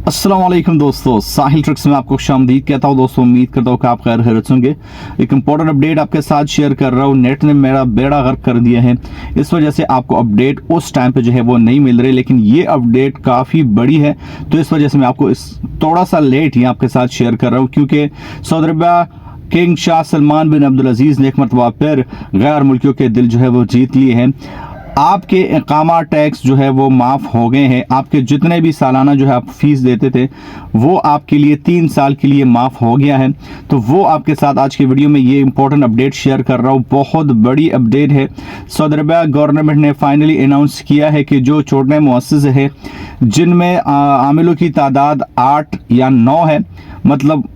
अस्सलाम वालेकुम दोस्तों, साहिल ट्रिक्स में आपको खुशामदीद कहता हूँ। दोस्तों उम्मीद करता हूँ कि आप खैर खैरियत होंगे। एक इंपॉर्टेंट अपडेट आपके साथ शेयर कर रहा हूँ। नेट ने मेरा बेड़ा गर्क कर दिया है, इस वजह से आपको अपडेट उस टाइम पे जो है वो नहीं मिल रही, लेकिन ये अपडेट काफ़ी बड़ी है, तो इस वजह से मैं आपको इस थोड़ा सा लेट ही आपके साथ शेयर कर रहा हूँ, क्योंकि सऊदी अरब किंग शाह सलमान बिन अब्दुल अजीज़ ने एक मरतबा फिर गैर मुल्कियों के दिल जो है वो जीत लिए हैं। आपके इकामा टैक्स जो है वो माफ़ हो गए हैं। आपके जितने भी सालाना जो है आप फीस देते थे वो आपके लिए 3 साल के लिए माफ़ हो गया है। तो वो आपके साथ आज की वीडियो में ये इंपॉर्टेंट अपडेट शेयर कर रहा हूँ। बहुत बड़ी अपडेट है। सऊदी अरब गवर्नमेंट ने फाइनली अनाउंस किया है कि जो छोटे मुअस्ससे हैं जिनमें आमिलों की तादाद 8 या 9 है, मतलब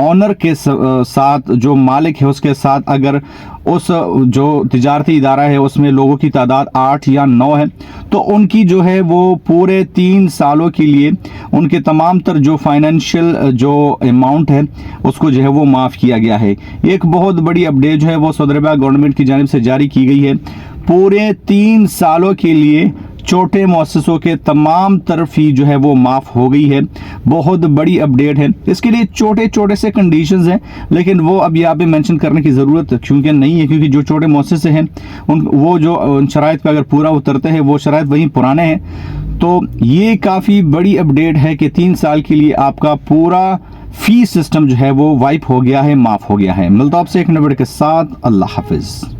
ऑनर के साथ जो मालिक है उसके साथ अगर उस जो तिजारती इदारा है उसमें लोगों की तादाद 8 या 9 है, तो उनकी जो है वो पूरे 3 सालों के लिए उनके तमाम तर जो फाइनेंशियल जो अमाउंट है उसको जो है वो माफ़ किया गया है। एक बहुत बड़ी अपडेट जो है वो सऊदी अरब गवर्नमेंट की जानिब से जारी की गई है। पूरे 3 सालों के लिए छोटे मुअस्ससों के तमाम तर फी जो है वो माफ़ हो गई है। बहुत बड़ी अपडेट है। इसके लिए छोटे छोटे से कंडीशंस हैं, लेकिन वो अब यहाँ पे मेंशन करने की ज़रूरत क्योंकि नहीं है, क्योंकि जो छोटे मुअस्ससे हैं वो जो शराइत पे अगर पूरा उतरते हैं वो शराइत वहीं पुराने हैं। तो ये काफ़ी बड़ी अपडेट है कि 3 साल के लिए आपका पूरा फी सिस्टम जो है वो वाइप हो गया है, माफ़ हो गया है। मिलता आपसे एक नंबर के साथ। अल्लाह हाफिज़।